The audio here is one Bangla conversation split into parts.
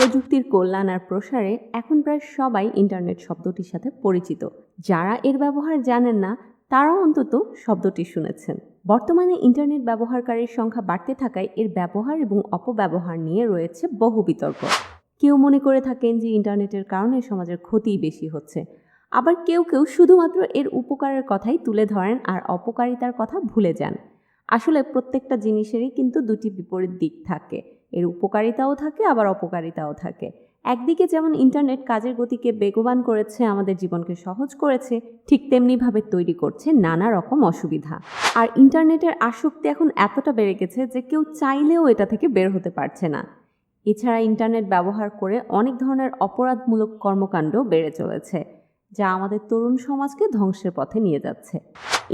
প্রযুক্তির কল্যাণ আর প্রসারে এখন প্রায় সবাই ইন্টারনেট শব্দটির সাথে পরিচিত। যারা এর ব্যবহার জানেন না তারাও অন্তত শব্দটি শুনেছেন। বর্তমানে ইন্টারনেট ব্যবহারকারীর সংখ্যা বাড়তে থাকায় এর ব্যবহার এবং অপব্যবহার নিয়ে রয়েছে বহু বিতর্ক। কেউ মনে করে থাকেন যে ইন্টারনেটের কারণে সমাজের ক্ষতিই বেশি হচ্ছে, আবার কেউ কেউ শুধুমাত্র এর উপকারের কথাই তুলে ধরেন আর অপকারিতার কথা ভুলে যান। আসলে প্রত্যেকটা জিনিসেরই কিন্তু দুটি বিপরীত দিক থাকে, এর উপকারিতাও থাকে আবার অপকারিতাও থাকে। একদিকে যেমন ইন্টারনেট কাজের গতিকে বেগবান করেছে, আমাদের জীবনকে সহজ করেছে, ঠিক তেমনিভাবে তৈরি করছে নানা রকম অসুবিধা। আর ইন্টারনেটের আসক্তি এখন এতটা বেড়ে গেছে যে কেউ চাইলেও এটা থেকে বের হতে পারছে না। এছাড়া ইন্টারনেট ব্যবহার করে অনেক ধরনের অপরাধমূলক কর্মকাণ্ড বেড়ে চলেছে, যা আমাদের তরুণ সমাজকে ধ্বংসের পথে নিয়ে যাচ্ছে।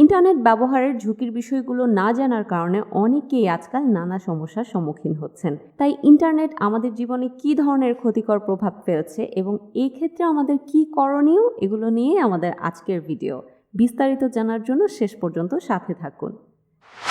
ইন্টারনেট ব্যবহারের ঝুঁকির বিষয়গুলো না জানার কারণে অনেকেই আজকাল নানা সমস্যার সম্মুখীন হচ্ছেন। তাই ইন্টারনেট আমাদের জীবনে কী ধরনের ক্ষতিকর প্রভাব ফেলছে এবং এই ক্ষেত্রে আমাদের কী করণীয়, এগুলো নিয়ে আমাদের আজকের ভিডিও। বিস্তারিত জানার জন্য শেষ পর্যন্ত সাথে থাকুন।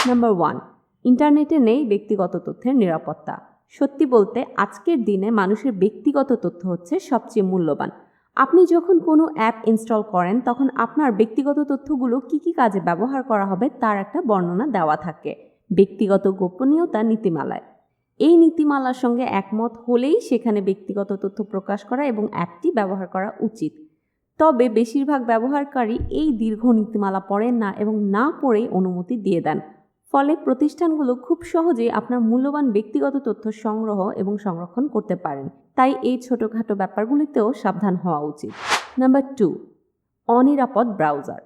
নাম্বার 1, ইন্টারনেটে নেই ব্যক্তিগত তথ্যের নিরাপত্তা। সত্যি বলতে আজকের দিনে মানুষের ব্যক্তিগত তথ্য হচ্ছে সবচেয়ে মূল্যবান। আপনি যখন কোনো অ্যাপ ইনস্টল করেন তখন আপনার ব্যক্তিগত তথ্যগুলো কী কী কাজে ব্যবহার করা হবে তার একটা বর্ণনা দেওয়া থাকে ব্যক্তিগত গোপনীয়তা নীতিমালায়। এই নীতিমালার সঙ্গে একমত হলেই সেখানে ব্যক্তিগত তথ্য প্রকাশ করা এবং অ্যাপটি ব্যবহার করা উচিত। তবে বেশিরভাগ ব্যবহারকারী এই দীর্ঘ নীতিমালা পড়েন না এবং না পড়েই অনুমতি দিয়ে দেন। ফলে প্রতিষ্ঠানগুলো খুব সহজেই আপনার মূল্যবান ব্যক্তিগত তথ্য সংগ্রহ এবং সংরক্ষণ করতে পারেন। তাই এই ছোটোখাটো ব্যাপারগুলিতেও সাবধান হওয়া উচিত। নাম্বার 2, অনিরাপদ ব্রাউজার।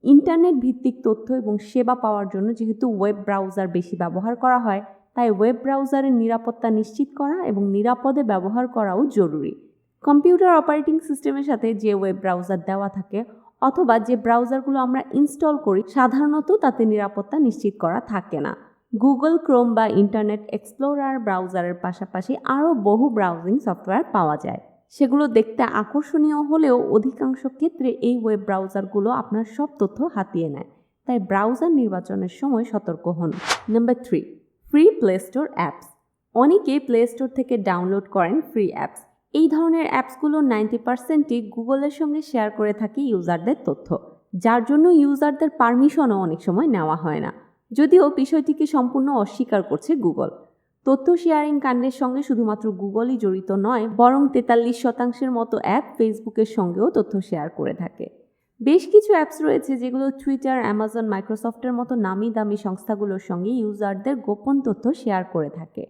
ইন্টারনেট ভিত্তিক তথ্য এবং সেবা পাওয়ার জন্য যেহেতু ওয়েব ব্রাউজার বেশি ব্যবহার করা হয়, তাই ওয়েব ব্রাউজারের নিরাপত্তা নিশ্চিত করা এবং নিরাপদে ব্যবহার করাও জরুরি। কম্পিউটার অপারেটিং সিস্টেমের সাথে যে ওয়েব ব্রাউজার দেওয়া থাকে অথবা যে ব্রাউজারগুলো আমরা ইনস্টল করি সাধারণত তাতে নিরাপত্তা নিশ্চিত করা থাকে না। গুগল ক্রোম বা ইন্টারনেট এক্সপ্লোরার ব্রাউজারের পাশাপাশি আরও বহু ব্রাউজিং সফটওয়্যার পাওয়া যায়। সেগুলো দেখতে আকর্ষণীয় হলেও অধিকাংশ ক্ষেত্রে এই ওয়েব ব্রাউজারগুলো আপনার সব তথ্য হাতিয়ে নেয়। তাই ব্রাউজার নির্বাচনের সময় সতর্ক হন। Number 3, free play store apps. অনেকে প্লে স্টোর থেকে ডাউনলোড করেন ফ্রি অ্যাপস। এই ধরনের অ্যাপসগুলো 90%ই গুগলের সঙ্গে শেয়ার করে থাকে ইউজারদের তথ্য, যার জন্য ইউজারদের পারমিশনও অনেক সময় নেওয়া হয় না। যদিও বিষয়টিকে সম্পূর্ণ অস্বীকার করছে গুগল। তথ্য শেয়ারিং কাণ্ডের সঙ্গে শুধুমাত্র গুগলই জড়িত নয়, বরং 43% মতো অ্যাপ ফেসবুকের সঙ্গেও তথ্য শেয়ার করে থাকে। বেশ কিছু অ্যাপস রয়েছে যেগুলো টুইটার, অ্যামাজন, মাইক্রোসফটের মতো নামি দামি সংস্থাগুলোর সঙ্গে ইউজারদের গোপন তথ্য শেয়ার করে থাকে।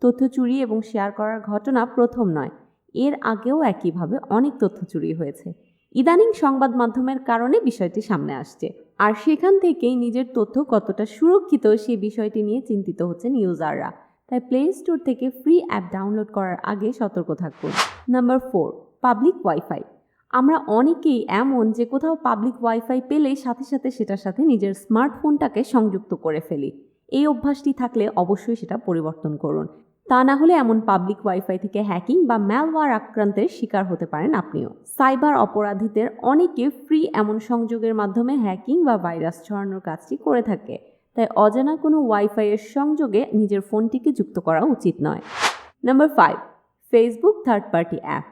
তথ্য চুরি এবং শেয়ার করার ঘটনা প্রথম নয়, এর আগেও একইভাবে অনেক তথ্য চুরি হয়েছে। ইদানিং সংবাদ মাধ্যমের কারণে বিষয়টি সামনে আসছে, আর সেখান থেকেই নিজের তথ্য কতটা সুরক্ষিত সেই বিষয়টি নিয়ে চিন্তিত হচ্ছেন ইউজাররা। তাই প্লে স্টোর থেকে ফ্রি অ্যাপ ডাউনলোড করার আগে সতর্ক থাকুন। Number 4, public wifi. আমরা অনেকেই এমন যে কোথাও পাবলিক ওয়াইফাই পেলেই সাথে সাথে সেটার সাথে নিজের স্মার্টফোনটাকে সংযুক্ত করে ফেলি। এই অভ্যাসটি থাকলে অবশ্যই সেটা পরিবর্তন করুন। তা না হলে এমন পাবলিক ওয়াইফাই থেকে হ্যাকিং বা ম্যালওয়্যার আক্রান্তের শিকার হতে পারেন আপনিও। সাইবার অপরাধীদের অনেকে ফ্রি এমন সংযোগের মাধ্যমে হ্যাকিং বা ভাইরাস ছড়ানোর কাজটি করে থাকে। তাই অজানা কোনো ওয়াইফাইয়ের সংযোগে নিজের ফোনটিকে যুক্ত করা উচিত নয়। Number 5, Facebook third party app.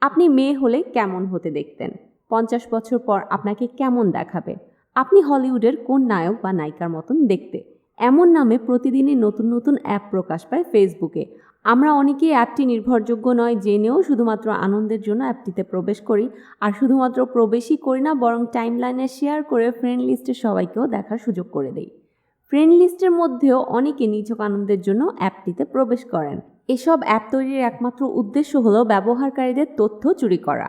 আপনি মেয়ে হলে কেমন হতে দেখতেন? 50 বছর পর আপনাকে কেমন দেখাবে? আপনি হলিউডের কোন নায়ক বা নায়িকার মতন দেখতে? এমন নামে প্রতিদিনই নতুন নতুন অ্যাপ প্রকাশ পায় ফেসবুকে। আমরা অনেকেই অ্যাপটি নির্ভরযোগ্য নয় জেনেও শুধুমাত্র আনন্দের জন্য অ্যাপটিতে প্রবেশ করি, আর শুধুমাত্র প্রবেশই করি না, বরং টাইমলাইনে শেয়ার করে ফ্রেন্ড লিস্টের সবাইকেও দেখার সুযোগ করে দেই। ফ্রেন্ড লিস্টের মধ্যেও অনেকে নিছক আনন্দের জন্য অ্যাপটিতে প্রবেশ করেন। এসব অ্যাপ তৈরির একমাত্র উদ্দেশ্য হলো ব্যবহারকারীদের তথ্য চুরি করা।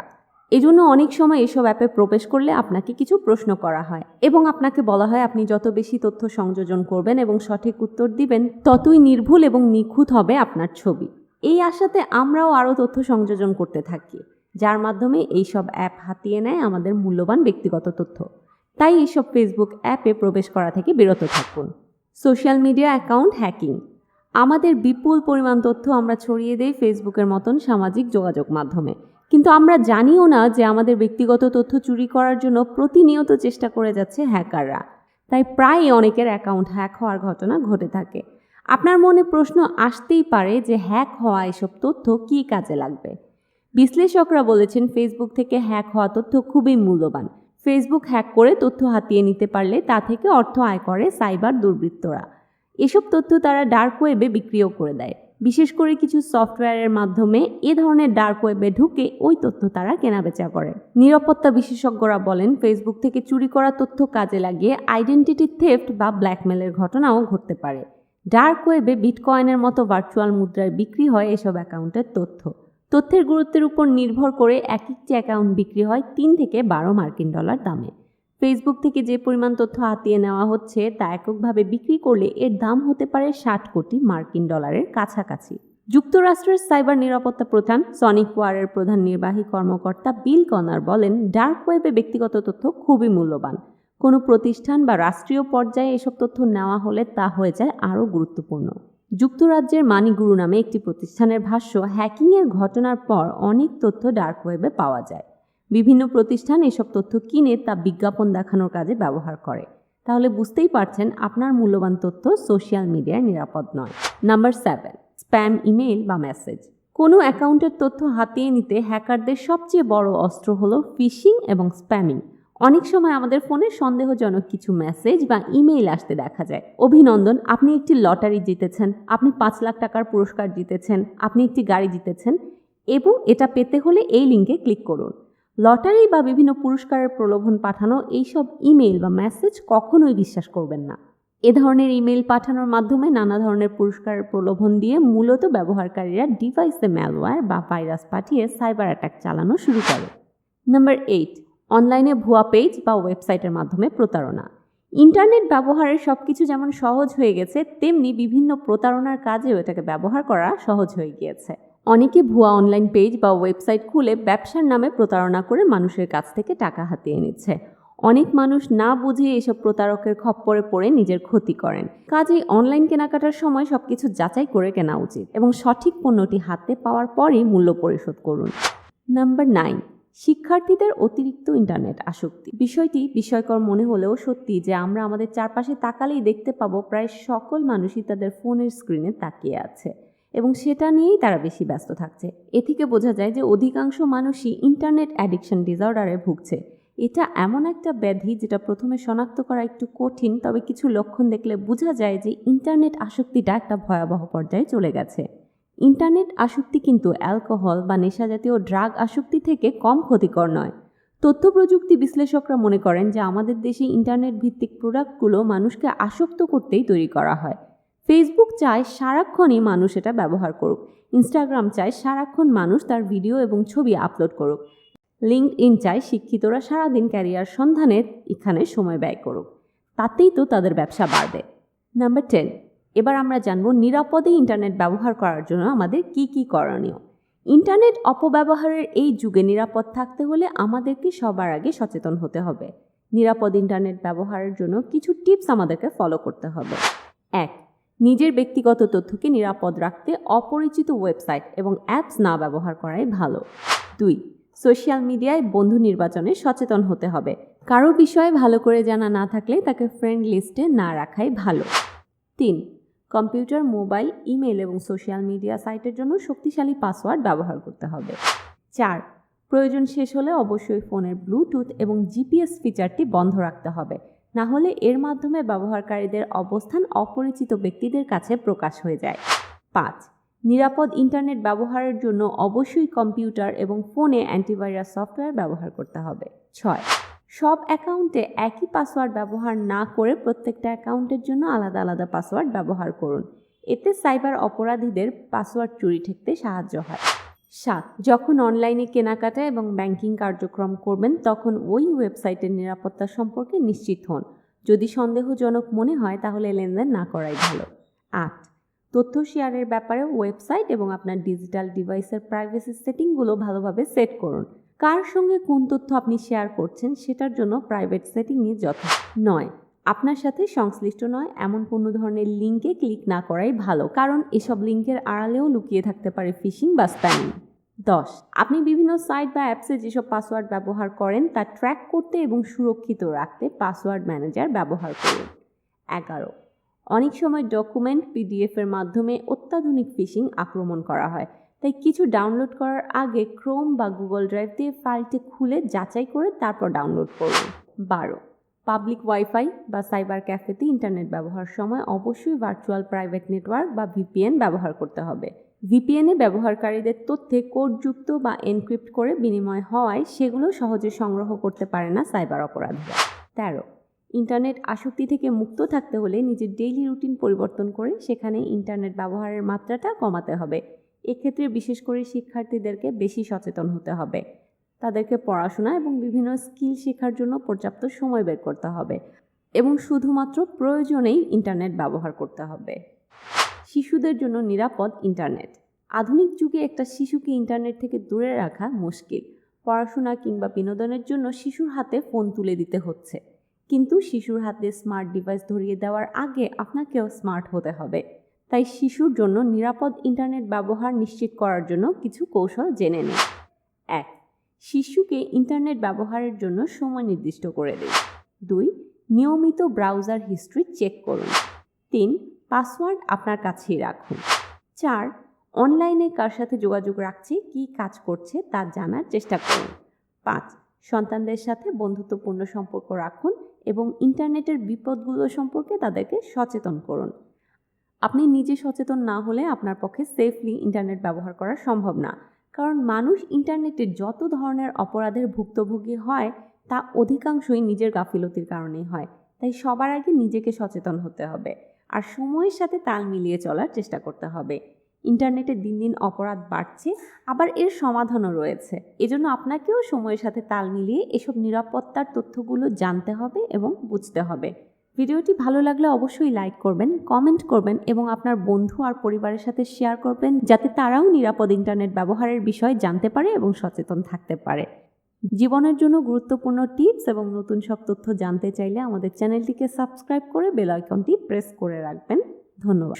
এজন্য অনেক সময় এসব অ্যাপে প্রবেশ করলে আপনাকে কিছু প্রশ্ন করা হয় এবং আপনাকে বলা হয় আপনি যত বেশি তথ্য সংযোজন করবেন এবং সঠিক উত্তর দিবেন ততই নির্ভুল এবং নিখুঁত হবে আপনার ছবি। এই আশাতে আমরাও আরও তথ্য সংযোজন করতে থাকি, যার মাধ্যমে এইসব অ্যাপ হাতিয়ে নেয় আমাদের মূল্যবান ব্যক্তিগত তথ্য। তাই এইসব ফেসবুক অ্যাপে প্রবেশ করা থেকে বিরত থাকুন। Social media account hacking. আমাদের বিপুল পরিমাণ তথ্য আমরা ছড়িয়ে দেই ফেসবুকের মতন সামাজিক যোগাযোগ মাধ্যমে, কিন্তু আমরা জানিও না যে আমাদের ব্যক্তিগত তথ্য চুরি করার জন্য প্রতিনিয়ত চেষ্টা করে যাচ্ছে হ্যাকাররা। তাই প্রায় অনেকের অ্যাকাউন্ট হ্যাক হওয়ার ঘটনা ঘটে থাকে। আপনার মনে প্রশ্ন আসতেই পারে যে হ্যাক হওয়া এসব তথ্য কী কাজে লাগবে। বিশ্লেষকরা বলেছেন ফেসবুক থেকে হ্যাক হওয়া তথ্য খুবই মূল্যবান। ফেসবুক হ্যাক করে তথ্য হাতিয়ে নিতে পারলে তা থেকে অর্থ আয় করে সাইবার দুর্বৃত্তরা। এসব তথ্য তারা ডার্ক ওয়েবে বিক্রিও করে দেয়। বিশেষ করে কিছু সফটওয়্যারের মাধ্যমে এ ধরনের ডার্ক ওয়েবে ঢুকে ওই তথ্য তারা কেনাবেচা করে। নিরাপত্তা বিশেষজ্ঞরা বলেন ফেসবুক থেকে চুরি করা তথ্য কাজে লাগিয়ে আইডেন্টিটি থেফট বা ব্ল্যাকমেলের ঘটনাও ঘটতে পারে। ডার্ক ওয়েবে বিটকয়েনের মতো ভার্চুয়াল মুদ্রায় বিক্রি হয় এসব অ্যাকাউন্টের তথ্যের গুরুত্বের উপর নির্ভর করে এক একটি অ্যাকাউন্ট বিক্রি হয় 3 থেকে 12 মার্কিন ডলার দামে। ফেসবুক থেকে যে পরিমাণ তথ্য হাতিয়ে নেওয়া হচ্ছে তা এককভাবে বিক্রি করলে এর দাম হতে পারে 60 কোটি মার্কিন ডলারের কাছাকাছি। যুক্তরাষ্ট্রের সাইবার নিরাপত্তা প্রধান সনিক ওয়ারের প্রধান নির্বাহী কর্মকর্তা বিল কনার বলেন ডার্ক ওয়েবে ব্যক্তিগত তথ্য খুবই মূল্যবান। কোনো প্রতিষ্ঠান বা রাষ্ট্রীয় পর্যায়ে এসব তথ্য নেওয়া হলে তা হয়ে যায় আরও গুরুত্বপূর্ণ। যুক্তরাজ্যের মানিগুরু নামে একটি প্রতিষ্ঠানের ভাষ্য, হ্যাকিংয়ের ঘটনার পর অনেক তথ্য ডার্ক ওয়েবে পাওয়া যায়। বিভিন্ন প্রতিষ্ঠান এসব তথ্য কিনে তা বিজ্ঞাপন দেখানোর কাজে ব্যবহার করে। তাহলে বুঝতেই পারছেন আপনার মূল্যবান তথ্য সোশ্যাল মিডিয়ায় নিরাপদ নয়। নাম্বার 7, স্প্যাম ইমেইল বা মেসেজ। কোনো অ্যাকাউন্টের তথ্য হাতিয়ে নিতে হ্যাকারদের সবচেয়ে বড় অস্ত্র হলো ফিশিং এবং স্প্যামিং। অনেক সময় আমাদের ফোনে সন্দেহজনক কিছু মেসেজ বা ইমেইল আসতে দেখা যায়। অভিনন্দন, আপনি একটি লটারি জিতেছেন, আপনি 5 লাখ টাকার পুরস্কার জিতেছেন, আপনি একটি গাড়ি জিতেছেন এবং এটা পেতে হলে এই লিঙ্কে ক্লিক করুন। লটারি বা বিভিন্ন পুরস্কারের প্রলোভন পাঠানো এইসব ইমেইল বা মেসেজ কখনোই বিশ্বাস করবেন না। এ ধরনের ইমেইল পাঠানোর মাধ্যমে নানা ধরনের পুরস্কারের প্রলোভন দিয়ে মূলত ব্যবহারকারীরা ডিভাইসে ম্যালওয়্যার বা ভাইরাস পাঠিয়ে সাইবার অ্যাটাক চালানো শুরু করে। নাম্বার 8, অনলাইনে ভুয়া পেজ বা ওয়েবসাইটের মাধ্যমে প্রতারণা। ইন্টারনেট ব্যবহারের সবকিছু যেমন সহজ হয়ে গেছে, তেমনি বিভিন্ন প্রতারণার কাজেও এটাকে ব্যবহার করা সহজ হয়ে গিয়েছে। অনেকে ভুয়া অনলাইন পেজ বা ওয়েবসাইট খুলে ব্যবসার নামে প্রতারণা করে মানুষের কাছ থেকে টাকা হাতিয়ে নিচ্ছে। অনেক মানুষ না বুঝে এসব প্রতারকের খপ্পরে পড়ে নিজের ক্ষতি করেন। কাজেই অনলাইন কেনাকাটার সময় সবকিছু যাচাই করে কেনা উচিত এবং সঠিক পণ্যটি হাতে পাওয়ার পরই মূল্য পরিশোধ করুন। নাম্বার 9, শিক্ষার্থীদের অতিরিক্ত ইন্টারনেট আসক্তি। বিষয়টি বিস্ময়কর মনে হলেও সত্যি যে আমরা আমাদের চারপাশে তাকালেই দেখতে পাবো প্রায় সকল মানুষই তাদের ফোনের স্ক্রিনে তাকিয়ে আছে এবং সেটা নিয়েই তারা বেশি ব্যস্ত থাকছে। এ থেকে বোঝা যায় যে অধিকাংশ মানুষই ইন্টারনেট অ্যাডিকশন ডিসঅর্ডারে ভুগছে। এটা এমন একটা ব্যাধি যেটা প্রথমে শনাক্ত করা একটু কঠিন, তবে কিছু লক্ষণ দেখলে বোঝা যায় যে ইন্টারনেট আসক্তিটা একটা ভয়াবহ পর্যায়ে চলে গেছে। ইন্টারনেট আসক্তি কিন্তু অ্যালকোহল বা নেশাজাতীয় ড্রাগ আসক্তি থেকে কম ক্ষতিকর নয়। তথ্য প্রযুক্তি বিশ্লেষকরা মনে করেন যে আমাদের দেশে ইন্টারনেট ভিত্তিক প্রোডাক্টগুলো মানুষকে আসক্ত করতেই তৈরি করা হয়। ফেসবুক চায় সারাক্ষণই মানুষ এটা ব্যবহার করুক, ইনস্টাগ্রাম চায় সারাক্ষণ মানুষ তার ভিডিও এবং ছবি আপলোড করুক, লিঙ্কডইন চায় শিক্ষিতরা সারাদিন ক্যারিয়ার সন্ধানে এখানে সময় ব্যয় করুক। তাতেই তো তাদের ব্যবসা বাড়বে। নাম্বার 10, এবার আমরা জানব নিরাপদে ইন্টারনেট ব্যবহার করার জন্য আমাদের কি কি করণীয়। ইন্টারনেট অপব্যবহারের এই যুগে নিরাপদ থাকতে হলে আমাদেরকে সবার আগে সচেতন হতে হবে। নিরাপদ ইন্টারনেট ব্যবহারের জন্য কিছু টিপস আমাদেরকে ফলো করতে হবে। 1, নিজের ব্যক্তিগত তথ্যকে নিরাপদ রাখতে অপরিচিত ওয়েবসাইট এবং অ্যাপস না ব্যবহার করাই ভালো। 2, সোশ্যাল মিডিয়ায় বন্ধু নির্বাচনে সচেতন হতে হবে। কারো বিষয়ে ভালো করে জানা না থাকলে তাকে ফ্রেন্ড লিস্টে না রাখাই ভালো। 3, কম্পিউটার, মোবাইল, ইমেল এবং সোশ্যাল মিডিয়া সাইটের জন্য শক্তিশালী পাসওয়ার্ড ব্যবহার করতে হবে। 4, প্রয়োজন শেষ হলে অবশ্যই ফোনের ব্লুটুথ এবং জিপিএস ফিচারটি বন্ধ রাখতে হবে, না হলে এর মাধ্যমে ব্যবহারকারীদের অবস্থান অপরিচিত ব্যক্তিদের কাছে প্রকাশ হয়ে যায়। 5, নিরাপদ ইন্টারনেট ব্যবহারের জন্য অবশ্যই কম্পিউটার এবং ফোনে অ্যান্টিভাইরাস সফটওয়্যার ব্যবহার করতে হবে। 6, সব অ্যাকাউন্টে একই পাসওয়ার্ড ব্যবহার না করে প্রত্যেকটা অ্যাকাউন্টের জন্য আলাদা আলাদা পাসওয়ার্ড ব্যবহার করুন। এতে সাইবার অপরাধীদের পাসওয়ার্ড চুরি ঠেকতে সাহায্য হয়। 7, যখন অনলাইনে কেনাকাটা এবং ব্যাংকিং কার্যক্রম করবেন তখন ওই ওয়েবসাইটের নিরাপত্তা সম্পর্কে নিশ্চিত হন। যদি সন্দেহজনক মনে হয় তাহলে লেনদেন না করাই ভালো। 8, তথ্য শেয়ারের ব্যাপারে ওয়েবসাইট এবং আপনার ডিজিটাল ডিভাইসের প্রাইভেসি সেটিংগুলো ভালোভাবে সেট করুন। কার সঙ্গে কোন তথ্য আপনি শেয়ার করছেন সেটার জন্য প্রাইভেট সেটিংই যথেষ্ট। 9, আপনার সাথে সংশ্লিষ্ট নয় এমন কোনো ধরনের লিঙ্কে ক্লিক না করাই ভালো, কারণ এসব লিঙ্কের আড়ালেও লুকিয়ে থাকতে পারে ফিশিং বা স্প্যামিং। 10, আপনি বিভিন্ন সাইট বা অ্যাপসে যেসব পাসওয়ার্ড ব্যবহার করেন তা ট্র্যাক করতে এবং সুরক্ষিত রাখতে পাসওয়ার্ড ম্যানেজার ব্যবহার করুন। 11, অনেক সময় ডকুমেন্ট পিডিএফ এর মাধ্যমে অত্যাধুনিক ফিশিং আক্রমণ করা হয়, তাই কিছু ডাউনলোড করার আগে ক্রোম বা গুগল ড্রাইভ দিয়ে ফাইলটি খুলে যাচাই করে তারপর ডাউনলোড করুন। 12. পাবলিক ওয়াইফাই বা সাইবার ক্যাফেতে ইন্টারনেট ব্যবহারের সময় অবশ্যই ভার্চুয়াল প্রাইভেট নেটওয়ার্ক বা ভিপিএন ব্যবহার করতে হবে। ভিপিএনে ব্যবহারকারীদের তথ্যে কোডযুক্ত বা এনক্রিপ্ট করে বিনিময় হওয়ায় সেগুলো সহজে সংগ্রহ করতে পারে না সাইবার অপরাধীরা। 13. ইন্টারনেট আসক্তি থেকে মুক্ত থাকতে হলে নিজের ডেইলি রুটিন পরিবর্তন করে সেখানে ইন্টারনেট ব্যবহারের মাত্রাটা কমাতে হবে। এক্ষেত্রে বিশেষ করে শিক্ষার্থীদেরকে বেশি সচেতন হতে হবে। তাদেরকে পড়াশোনা এবং বিভিন্ন স্কিল শেখার জন্য পর্যাপ্ত সময় বের করতে হবে এবং শুধুমাত্র প্রয়োজনেই ইন্টারনেট ব্যবহার করতে হবে। শিশুদের জন্য নিরাপদ ইন্টারনেট। আধুনিক যুগে একটা শিশুকে ইন্টারনেট থেকে দূরে রাখা মুশকিল। পড়াশোনা কিংবা বিনোদনের জন্য শিশুর হাতে ফোন তুলে দিতে হচ্ছে, কিন্তু শিশুর হাতে স্মার্ট ডিভাইস ধরিয়ে দেওয়ার আগে আপনাকেও স্মার্ট হতে হবে। তাই শিশুর জন্য নিরাপদ ইন্টারনেট ব্যবহার নিশ্চিত করার জন্য কিছু কৌশল জেনে নিন। 1. শিশুকে ইন্টারনেট ব্যবহারের জন্য সময় নির্দিষ্ট করে দিন। 2. নিয়মিত ব্রাউজার হিস্ট্রি চেক করুন। 3. পাসওয়ার্ড আপনার কাছেই রাখুন। 4. অনলাইনে কার সাথে যোগাযোগ রাখছে, কী কাজ করছে তা জানার চেষ্টা করুন। 5. সন্তানদের সাথে বন্ধুত্বপূর্ণ সম্পর্ক রাখুন এবং ইন্টারনেটের বিপদগুলো সম্পর্কে তাদেরকে সচেতন করুন। আপনি নিজে সচেতন না হলে আপনার পক্ষে সেফলি ইন্টারনেট ব্যবহার করা সম্ভব না, কারণ মানুষ ইন্টারনেটে যত ধরনের অপরাধের ভুক্তভোগী হয় তা অধিকাংশই নিজের গাফিলতির কারণেই হয়। তাই সবার আগে নিজেকে সচেতন হতে হবে আর সময়ের সাথে তাল মিলিয়ে চলার চেষ্টা করতে হবে। ইন্টারনেটে দিন দিন অপরাধ বাড়ছে, আবার এর সমাধানও রয়েছে। এজন্য আপনাকেও সময়ের সাথে তাল মিলিয়ে এসব নিরাপত্তার তথ্যগুলো জানতে হবে এবং বুঝতে হবে। ভিডিওটি ভালো লাগলে অবশ্যই লাইক করবেন, কমেন্ট করবেন এবং আপনার বন্ধু আর পরিবারের সাথে শেয়ার করবেন, যাতে তারাও নিরাপদ ইন্টারনেট ব্যবহারের বিষয় জানতে পারে এবং সচেতন থাকতে পারে। জীবনের জন্য গুরুত্বপূর্ণ টিপস এবং নতুন সব তথ্য জানতে চাইলে আমাদের চ্যানেলটিকে সাবস্ক্রাইব করে বেল আইকনটি প্রেস করে রাখবেন। ধন্যবাদ।